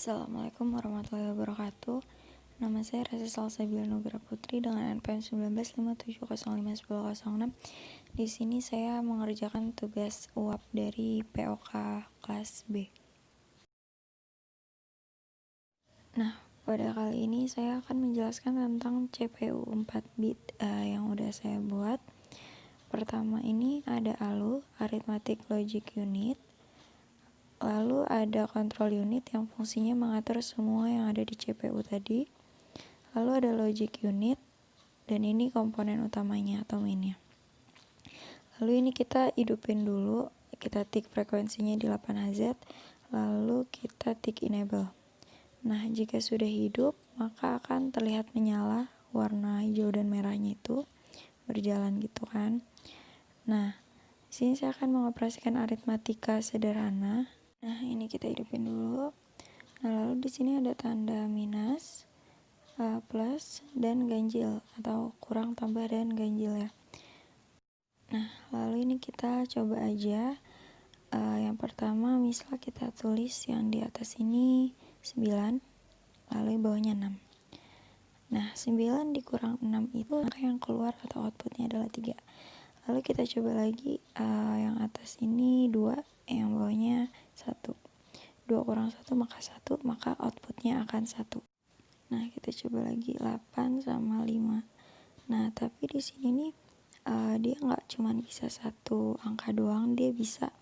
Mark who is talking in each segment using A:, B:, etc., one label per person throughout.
A: Assalamualaikum warahmatullahi wabarakatuh. Nama saya Reza Salsabila Nugra Putri dengan NPM 1957051006. Di sini saya mengerjakan tugas UAP dari POK kelas B. Nah, pada kali ini saya akan menjelaskan tentang CPU 4 bit yang udah saya buat. Pertama ini ada ALU, Arithmetic Logic Unit. Lalu ada control unit yang fungsinya mengatur semua yang ada di CPU tadi. Lalu ada logic unit, dan ini komponen utamanya atau mainnya. Lalu ini kita hidupin dulu, kita tik frekuensinya di 8Hz, lalu kita tik enable. Nah, jika sudah hidup, maka akan terlihat menyala warna hijau dan merahnya itu berjalan gitu kan. Nah, di sini saya akan mengoperasikan aritmatika sederhana. Nah, ini kita hidupin dulu. Nah, lalu di sini ada tanda minus, plus, dan ganjil atau kurang, tambah, dan ganjil ya. Nah, lalu ini kita coba aja. Yang pertama, misal kita tulis yang di atas ini 9, lalu bawahnya 6. Nah, 9 dikurang 6 itu maka yang keluar atau outputnya adalah 3. Lalu kita coba lagi, yang atas ini 2, yang bawahnya 1. 2 kurang 1 maka 1, maka outputnya akan 1. Nah, kita coba lagi 8 sama 5. Nah, tapi di sini nih dia nggak cuma bisa satu angka doang, dia bisa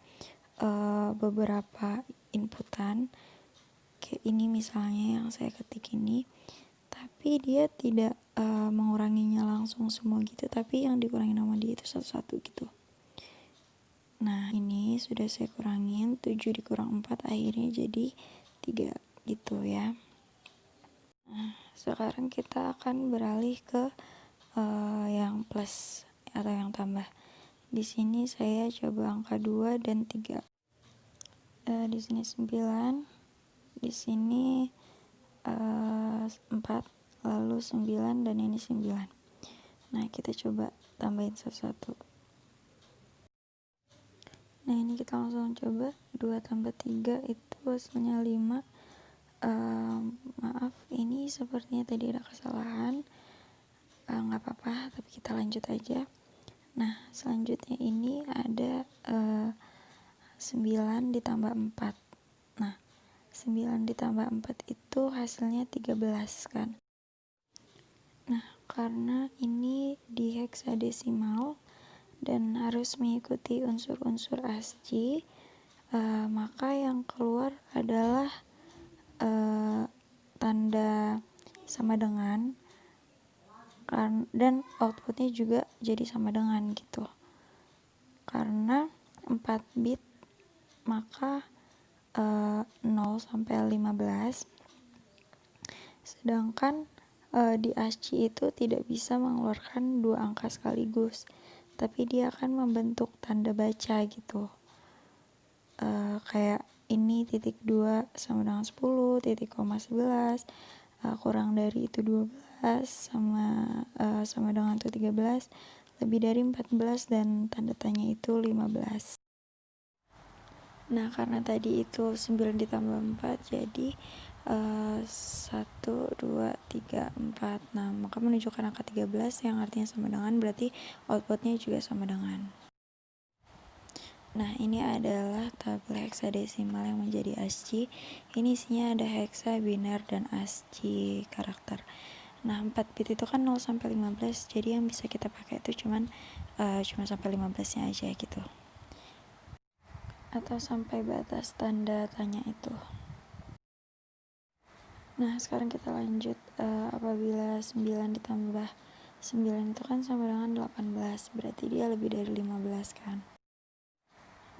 A: beberapa inputan. Kayak ini misalnya yang saya ketik ini, tapi dia tidak menguranginya langsung semua gitu, tapi yang dikurangi sama dia itu satu-satu gitu. Nah, ini sudah saya kurangin, 7 dikurang 4 akhirnya jadi 3 gitu ya. Nah, sekarang kita akan beralih ke yang plus atau yang tambah. Di sini saya coba angka 2 dan 3. Di sini 9, di sini 4, lalu 9, dan ini 9. Nah, kita coba tambahin satu-satu. Nah, ini kita langsung coba 2 tambah 3 itu hasilnya 5. Maaf, ini sepertinya tadi ada kesalahan. Nggak apa-apa, tapi kita lanjut aja. Nah, selanjutnya ini ada 9 ditambah 4. Nah, 9 ditambah 4 itu hasilnya 13 kan. Nah, karena ini di heksadesimal dan harus mengikuti unsur-unsur ASCII, maka yang keluar adalah tanda sama dengan, dan outputnya juga jadi sama dengan gitu. Karena 4 bit maka 0 sampai 15, sedangkan di ASCII itu tidak bisa mengeluarkan 2 angka sekaligus, tapi dia akan membentuk tanda baca gitu. Kayak ini titik 2 sama dengan 10, titik koma 11, kurang dari itu 12, sama dengan itu 13, lebih dari 14, dan tanda tanya itu 15. Nah, karena tadi itu 9 ditambah 4 jadi 1, 2, 3, 4. Nah, maka menunjukkan angka 13 yang artinya sama dengan, berarti outputnya juga sama dengan. Nah, ini adalah tabel heksadesimal yang menjadi ASCII. Ini isinya ada heksa, biner, dan ASCII karakter. Nah, 4 bit itu kan 0 sampai 15, jadi yang bisa kita pakai itu cuma sampai 15-nya aja gitu. Atau sampai batas tanda tanya itu. Nah, sekarang kita lanjut. Apabila 9 ditambah 9 itu kan sama dengan 18, berarti dia lebih dari 15 kan.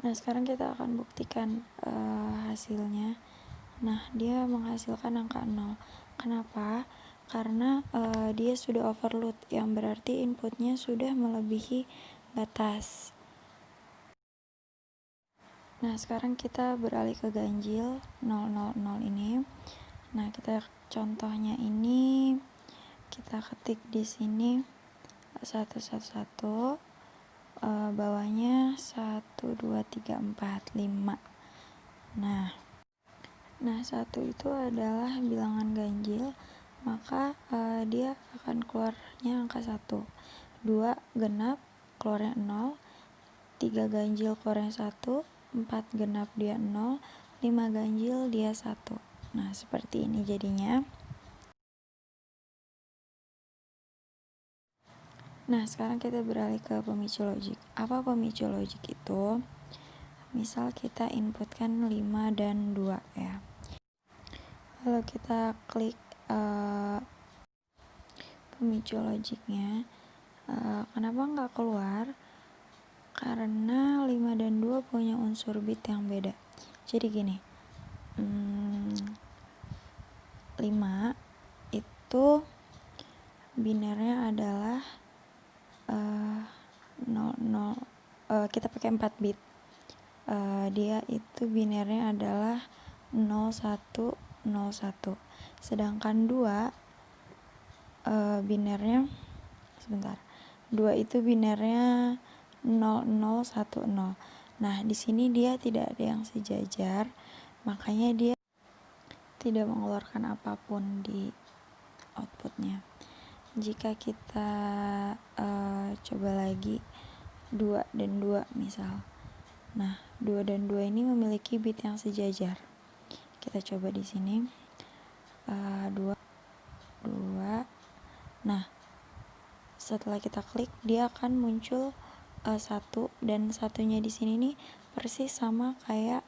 A: Nah, sekarang kita akan buktikan hasilnya. Nah, dia menghasilkan angka 0. Kenapa? Karena dia sudah overload, yang berarti inputnya sudah melebihi batas. Nah, sekarang kita beralih ke ganjil 000 ini. Nah, kita contohnya ini kita ketik di sini 111, bawahnya 1 2 3 4 5. Nah, Nah, 1 itu adalah bilangan ganjil, maka dia akan keluarnya angka 1. 2 genap keluarnya 0, 3 ganjil keluarnya 1, 4 genap dia 0, 5 ganjil dia 1. Nah, seperti ini jadinya. Nah, sekarang kita beralih ke pemicu logik. Apa pemicu logik itu? Misal kita inputkan 5 dan 2 ya. Lalu kita klik pemicu logiknya. Kenapa nggak keluar? Karena 5 dan 2 punya unsur bit yang beda. Jadi gini, 5 itu binernya adalah 00, kita pakai 4 bit. Dia itu binernya adalah 0101. Sedangkan 2 binernya 2 itu binernya 0010. Nah, di sini dia tidak ada yang sejajar, makanya dia tidak mengeluarkan apapun di outputnya. Jika kita coba lagi 2 dan 2 misal. Nah, 2 dan 2 ini memiliki bit yang sejajar. Kita coba di sini 2. Nah, setelah kita klik dia akan muncul 1, dan satunya di sini nih persis sama kayak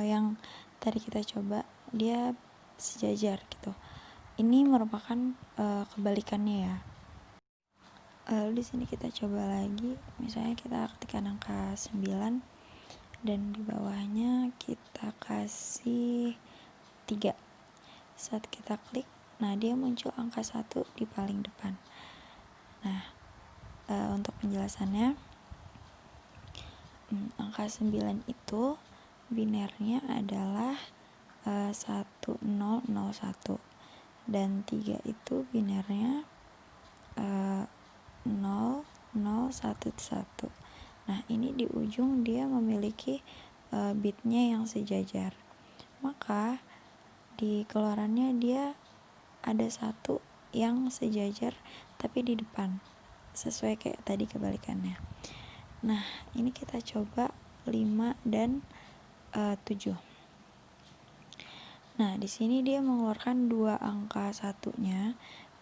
A: yang tadi kita coba, dia sejajar gitu. Ini merupakan kebalikannya ya. Lalu di sini kita coba lagi, misalnya kita ketikkan angka 9 dan di bawahnya kita kasih 3. Saat kita klik, nah dia muncul angka 1 di paling depan. Nah, untuk penjelasannya, angka 9 itu binernya adalah 1001 dan 3 itu binernya 0011. Nah, ini di ujung dia memiliki bitnya yang sejajar, maka di keluarannya dia ada 1 yang sejajar tapi di depan, sesuai kayak tadi kebalikannya. Nah, ini kita coba 5 dan 7. Nah, di sini dia mengeluarkan 2 angka satunya,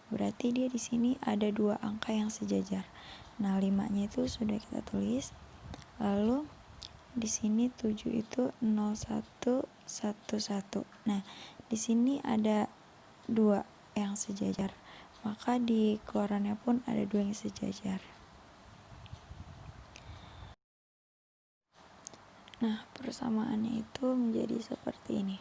A: berarti dia di sini ada 2 angka yang sejajar. Nah, 5-nya itu sudah kita tulis. Lalu di sini 7 itu 0111. Nah, di sini ada 2 yang sejajar, maka di keluarannya pun ada 2 yang sejajar. Nah, persamaannya itu menjadi seperti ini.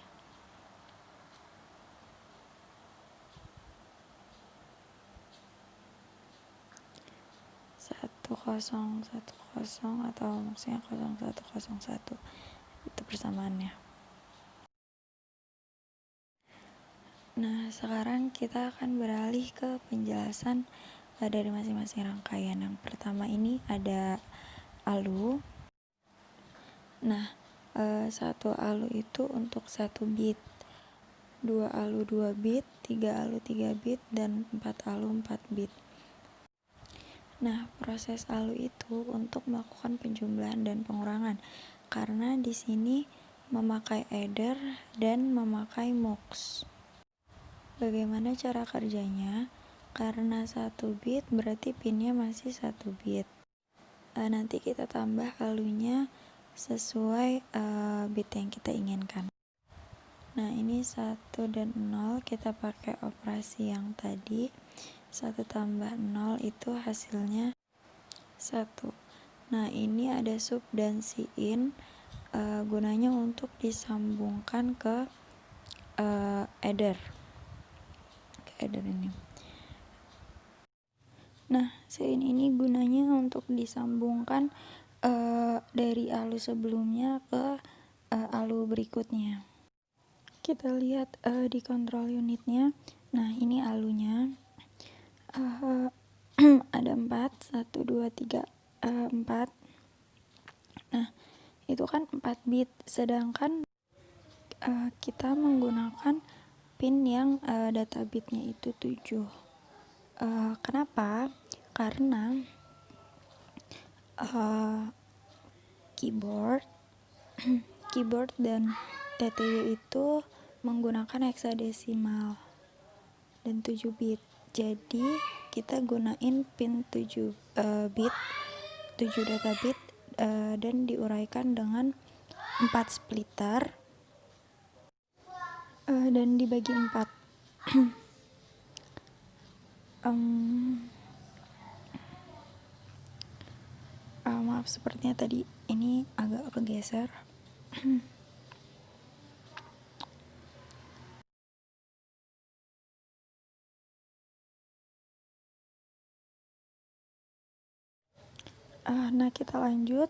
A: Satu kosong atau maksudnya 0101 itu persamaannya. Nah, sekarang kita akan beralih ke penjelasan dari masing-masing rangkaian. Yang pertama ini ada ALU. Nah, 1 ALU itu untuk 1 bit, 2 ALU 2 bit, 3 ALU 3 bit, dan 4 ALU 4 bit. Nah, proses ALU itu untuk melakukan penjumlahan dan pengurangan, karena di sini memakai adder dan memakai mux. Bagaimana cara kerjanya? Karena 1 bit berarti pinnya masih 1 bit. Nanti kita tambah ALU-nya sesuai bit yang kita inginkan. Nah, ini 1 dan 0 kita pakai operasi yang tadi. 1 tambah 0 itu hasilnya 1. Nah, ini ada sub dan sin, gunanya untuk disambungkan ke adder. Ke adder ini. Nah, sin ini gunanya untuk disambungkan dari ALU sebelumnya ke ALU berikutnya. Kita lihat di control unitnya. Nah, ini ALU-nya. Ada 4, 1, 2, 3, 4. Nah, itu kan 4 bit, sedangkan kita menggunakan pin yang data bitnya itu 7. Kenapa? Karena keyboard dan TTY itu menggunakan hexadesimal dan 7 bit. Jadi kita gunain pin 7 bit, 7 data bit, dan diuraikan dengan 4 splitter dan dibagi 4. Maaf, sepertinya tadi ini agak bergeser. Nah, kita lanjut.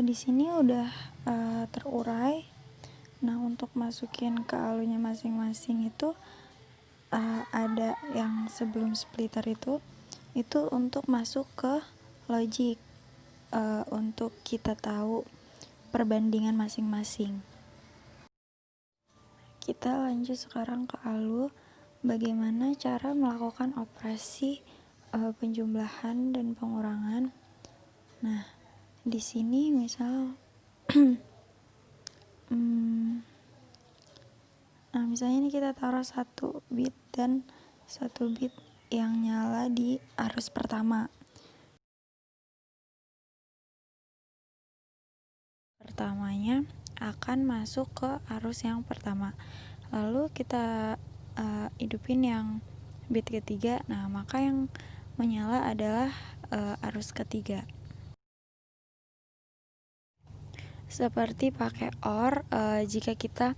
A: Di sini udah terurai. Nah, untuk masukin ke alunya masing-masing itu ada yang sebelum splitter itu untuk masuk ke logic, untuk kita tahu perbandingan masing-masing. Kita lanjut sekarang ke alu, bagaimana cara melakukan operasi penjumlahan dan pengurangan. Nah, di sini misal misalnya ini kita taruh 1 bit dan 1 bit yang nyala di arus pertamanya akan masuk ke arus yang pertama, lalu kita hidupin yang bit ketiga. Nah, maka yang menyala adalah arus ketiga. Seperti pakai OR, jika kita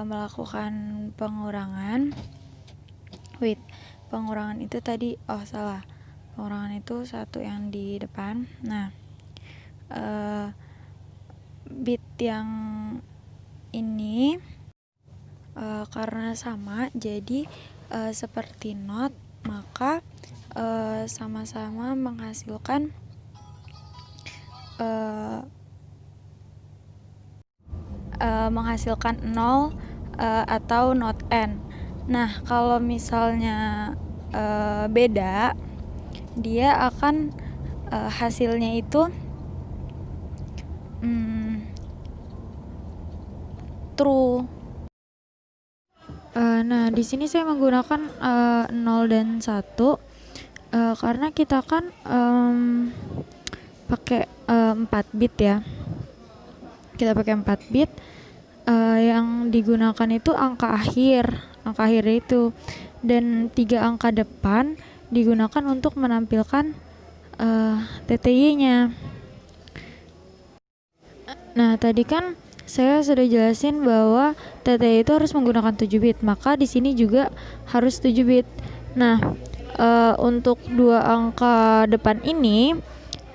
A: melakukan pengurangan itu tadi salah, pengurangan itu 1 yang di depan. Nah, bit yang ini karena sama, jadi seperti not, maka sama-sama menghasilkan menghasilkan 0 atau not n. Nah, kalau misalnya beda, dia akan hasilnya itu true. Nah, di sini saya menggunakan 0 dan 1 karena kita kan pakai 4 bit ya. Kita pakai 4 bit, yang digunakan itu angka akhir itu, dan 3 angka depan digunakan untuk menampilkan TTY-nya. Nah, tadi kan saya sudah jelasin bahwa TTY itu harus menggunakan 7 bit, maka di sini juga harus 7 bit. Nah, untuk 2 angka depan ini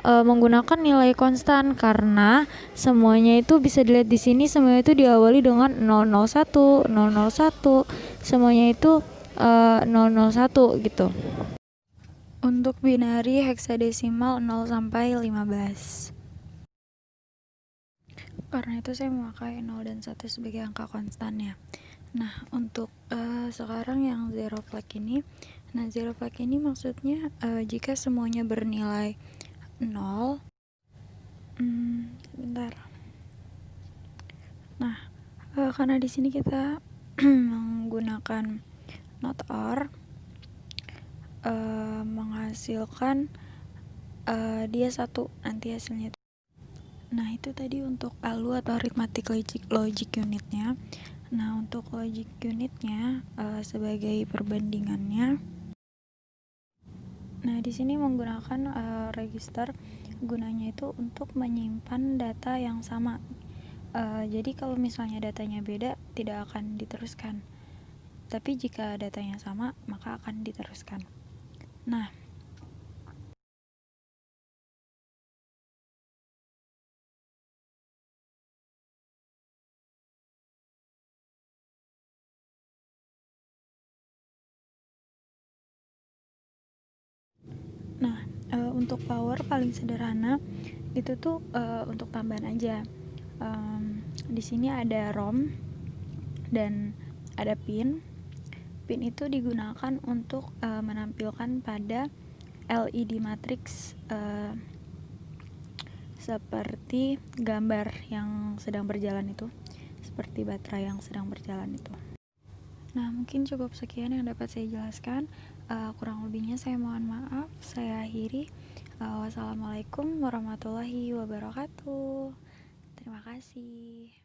A: menggunakan nilai konstan karena semuanya itu bisa dilihat di sini, semuanya itu diawali dengan 001, semuanya itu 001 gitu. Untuk binary heksadesimal 0 sampai 15. Karena itu saya memakai 0 dan 1 sebagai angka konstannya. Nah, untuk sekarang yang zero flag ini, zero flag ini maksudnya jika semuanya bernilai 0. Sebentar. Nah, karena di sini kita menggunakan not or, menghasilkan dia 1 nanti hasilnya. Nah, itu tadi untuk ALU atau arithmetic logic unitnya. Nah, untuk logic unitnya sebagai perbandingannya. Nah, di sini menggunakan register, gunanya itu untuk menyimpan data yang sama. Jadi kalau misalnya datanya beda, tidak akan diteruskan. Tapi jika datanya sama, maka akan diteruskan. Nah, untuk power paling sederhana itu tuh untuk tambahan aja.
B: di sini ada ROM dan ada pin. Pin itu digunakan untuk menampilkan pada LED matrix seperti gambar yang sedang berjalan itu, seperti baterai yang sedang berjalan itu. Nah, mungkin cukup sekian yang dapat saya jelaskan. Kurang lebihnya saya mohon maaf. Saya akhiri. Wassalamualaikum warahmatullahi wabarakatuh. Terima kasih.